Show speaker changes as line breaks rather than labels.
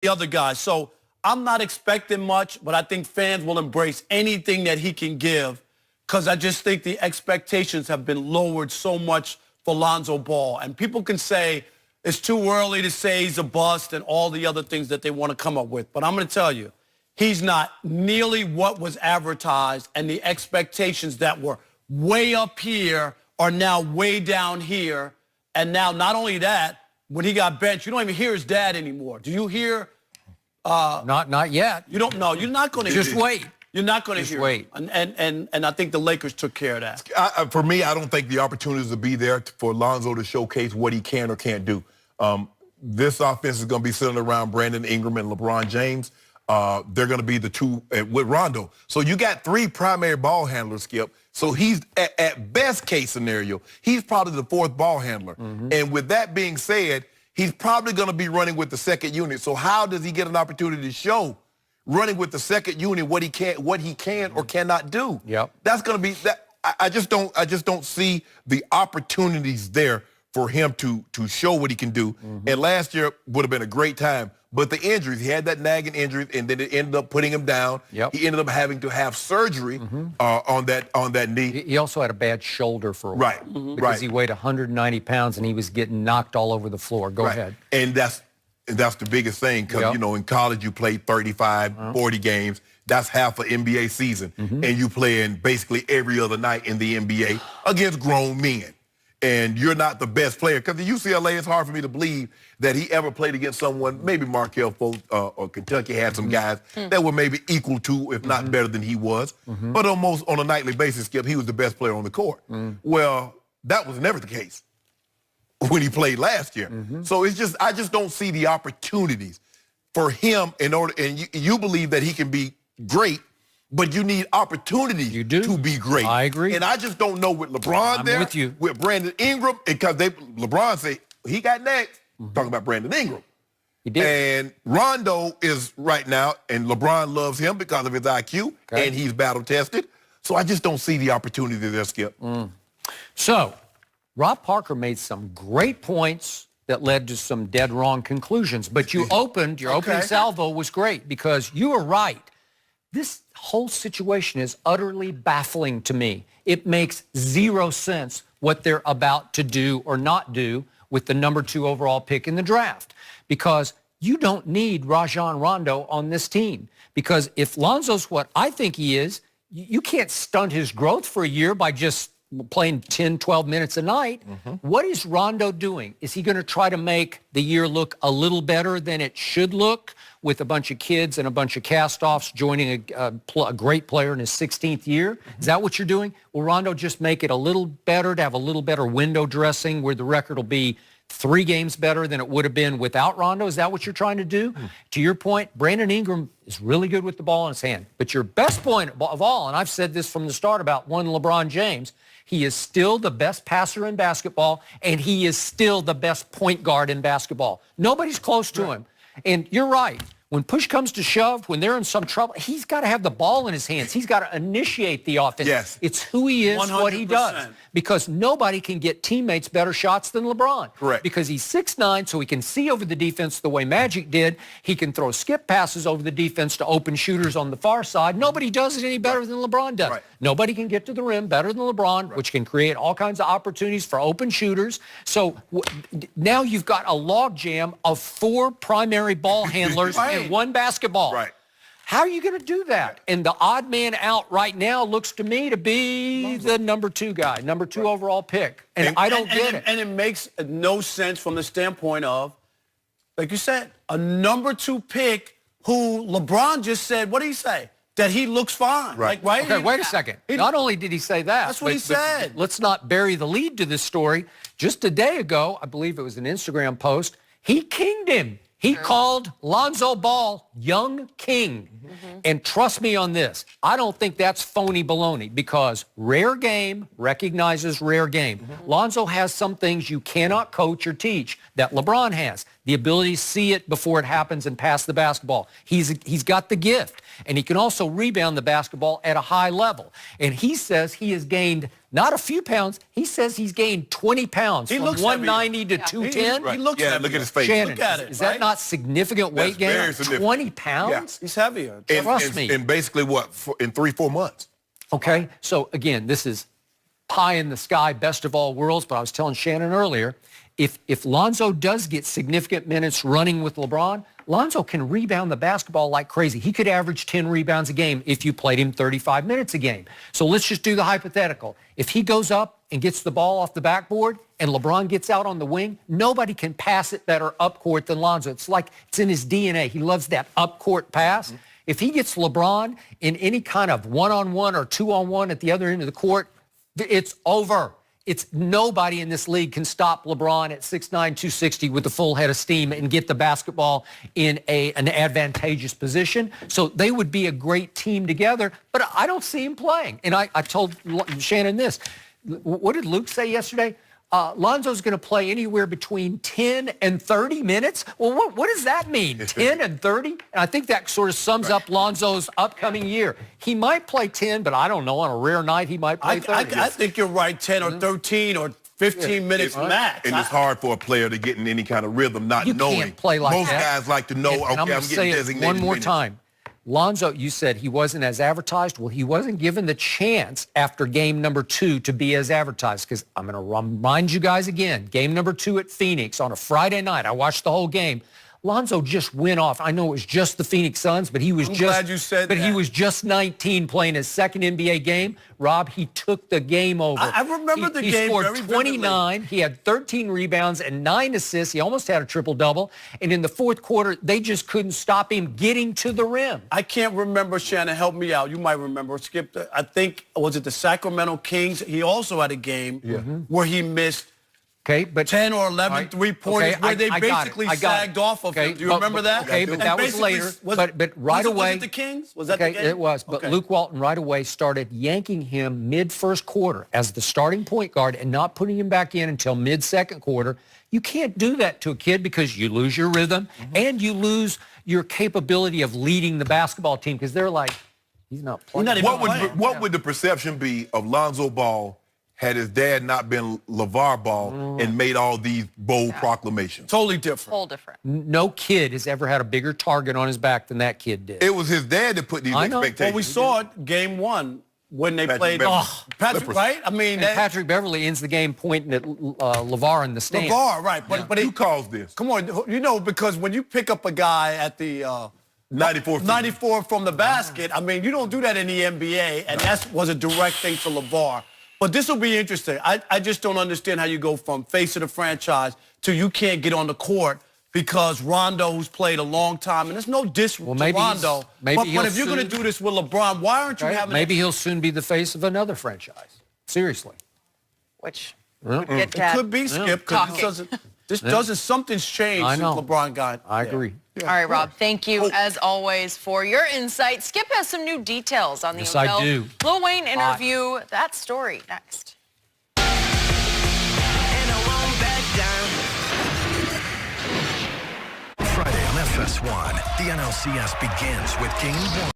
the other guys. So I'm not expecting much, but I think fans will embrace anything that he can give because I just think the expectations have been lowered so much for Lonzo Ball. And people can say it's too early to say he's a bust and all the other things that they want to come up with. But I'm going to tell you, he's not nearly what was advertised, and the expectations that were way up here are now way down here. And now not only that, when he got benched, you don't even hear his dad anymore. Do you hear?
Not yet.
You don't know. You're not going to
just wait.
You're not going to
just
hear.
Wait.
And I think the Lakers took care of that.
For me, I don't think the opportunities will be there for Lonzo to showcase what he can or can't do. This offense is going to be sitting around Brandon Ingram and LeBron James. They're going to be the two with Rondo. So you got three primary ball handlers, Skip. So he's, at best case scenario, he's probably the fourth ball handler. And with that being said, he's probably going to be running with the second unit. So how does he get an opportunity to show running with the second unit what he can or cannot do?
Yep.
That's going to be that. I just don't see the opportunities there for him to show what he can do. And last year would have been a great time. But the injuries, he had that nagging injury, and then it ended up putting him down.
Yep.
He ended up having to have surgery on that knee.
He also had a bad shoulder for a while.
Right.
Because he weighed 190 pounds and he was getting knocked all over the floor. Go ahead.
And that's the biggest thing because, you know, in college you play 35, 40 games. That's half an NBA season. And you play in basically every other night in the NBA against grown men. And you're not the best player. Because at UCLA, it's hard for me to believe that he ever played against someone, maybe Markelle Fultz or Kentucky had some guys that were maybe equal to, if not better than he was. But almost on a nightly basis, Skip, he was the best player on the court. Well, that was never the case when he played last year. So it's just, I just don't see the opportunities for him in order, and you believe that he can be great, but you need opportunities to be great.
I agree.
And I just don't know with LeBron there,
with you.
with Brandon Ingram, because LeBron say he got next. Talking about Brandon Ingram.
He did.
And Rondo is right now, and LeBron loves him because of his IQ, and he's battle tested. So I just don't see the opportunity there, Skip.
So, Rob Parker made some great points that led to some dead wrong conclusions. But you opened, your opening salvo was great because you were right. This whole situation is utterly baffling to me. It makes zero sense what they're about to do or not do with the number 2 overall pick in the draft. Because you don't need Rajon Rondo on this team. Because if Lonzo's what I think he is, you can't stunt his growth for a year by just playing 10, 12 minutes a night. What is Rondo doing? Is he going to try to make the year look a little better than it should look with a bunch of kids and a bunch of cast-offs joining a great player in his 16th year? Is that what you're doing? Will Rondo just make it a little better to have a little better window dressing where the record will be 3 games better than it would have been without Rondo? Is that what you're trying to do? To your point, Brandon Ingram is really good with the ball in his hand. But your best point of all, and I've said this from the start about one LeBron James, he is still the best passer in basketball, and he is still the best point guard in basketball. Nobody's close to him. And you're right. When push comes to shove, when they're in some trouble, he's got to have the ball in his hands. He's got to initiate the offense.
Yes.
It's who he is,
100%.
what he does. Because nobody can get teammates better shots than LeBron.
Correct.
Because he's 6'9", so he can see over the defense the way Magic did. He can throw skip passes over the defense to open shooters on the far side. Nobody does it any better than LeBron does. Nobody can get to the rim better than LeBron, which can create all kinds of opportunities for open shooters. So now you've got a logjam of 4 primary ball handlers in one basketball. How are you going to do that? And the odd man out right now looks to me to be the number 2 guy, number 2 overall pick. And I don't get it.
And it makes no sense from the standpoint of, like you said, a number 2 pick who LeBron just said, what did he say? That he looks fine.
Okay, wait a second. Not only did he say that.
That's what he said.
Let's not bury the lead to this story. Just a day ago, I believe it was an Instagram post, he kinged him. He called Lonzo Ball young king. And trust me on this, I don't think that's phony baloney because rare game recognizes rare game. Lonzo has some things you cannot coach or teach that LeBron has. the ability to see it before it happens and pass the basketball. He's got the gift, and he can also rebound the basketball at a high level. And he says he has gained not a few pounds. He says he's gained 20 pounds from 190 to 210.
He looks
yeah, look at his face.
Shannon,
look at it,
is that not significant weight gain?
very significant.
20 pounds?
Yeah.
He's heavier.
Trust me.
And basically what, in 3-4 months.
Okay, so again, this is pie in the sky, best of all worlds, but I was telling Shannon earlier, if Lonzo does get significant minutes running with LeBron, Lonzo can rebound the basketball like crazy. He could average 10 rebounds a game if you played him 35 minutes a game. So let's just do the hypothetical. If he goes up and gets the ball off the backboard and LeBron gets out on the wing, nobody can pass it better up court than Lonzo. It's like it's in his DNA. He loves that up court pass. Mm-hmm. If he gets LeBron in any kind of one-on-one or two-on-one at the other end of the court, it's over. It's nobody in this league can stop LeBron at 6'9", 260 with a full head of steam and get the basketball in an advantageous position. So they would be a great team together, but I don't see him playing. And I told Shannon this. What did Luke say yesterday? Lonzo's going to play anywhere between 10 and 30 minutes. Well, what does that mean, 10 and 30? And I think that sort of sums up Lonzo's upcoming year. He might play 10, but I don't know. On a rare night, he might play 30.
I think you're right, 10 or 13 or 15 minutes max.
And it's hard for a player to get in any kind of rhythm, not knowing.
You can't play like that.
Most guys like to know,
and
okay, I'm getting designated
one more
minutes.
time. Lonzo, you said he wasn't as advertised. Well, he wasn't given the chance after game number 2 to be as advertised, because I'm going to remind you guys again, game number 2 at Phoenix on a Friday night. I watched the whole game. Lonzo just went off. I know it was just the Phoenix Suns, but he was
glad you said
but
that.
he was just 19 playing his second NBA game. Rob, he took the game over.
I remember the
he
game
scored
very
29.
vividly.
He had 13 rebounds and 9 assists. He almost had a triple-double. And in the fourth quarter, they just couldn't stop him getting to the rim.
I can't remember, Shannon, help me out. You might remember. Skip, I think, was it the Sacramento Kings? He also had a game where he missed
but
10 or 11 3-pointers where they basically sagged off of him. Do you remember that?
Okay, but that was later. But right away.
Was it the Kings? Was that the game?
It was. But Luke Walton right away started yanking him mid-first quarter as the starting point guard and not putting him back in until mid-second quarter. You can't do that to a kid because you lose your rhythm and you lose your capability of leading the basketball team, because they're like, he's not playing.
What would the perception be of Lonzo Ball had his dad not been LeVar Ball and made all these bold proclamations?
Totally different.
Whole different.
No kid has ever had a bigger target on his back than that kid did.
It was his dad that put these expectations.
Well, we saw it game 1 when they played Patrick, right? I mean,
Patrick Beverly ends the game pointing at LeVar in the stands.
LeVar, right. But
who caused this?
Come on, because when you pick up a guy at the 94 from the basket, I mean, you don't do that in the NBA, and that was a direct thing to LeVar. But this will be interesting. I just don't understand how you go from face of the franchise to you can't get on the court because Rondo, who's played a long time, and there's no diss to Rondo. But if you're going to do this with LeBron, why aren't you having...
Maybe he'll soon be the face of another franchise. Seriously.
Which
it could be, Skip, because something's changed since LeBron got...
I agree.
All right, Rob, thank you, as always, for your insight. Skip has some new details on the Odell Lil Wayne interview. That story next.
Friday on FS1, the NLCS begins with Game 1.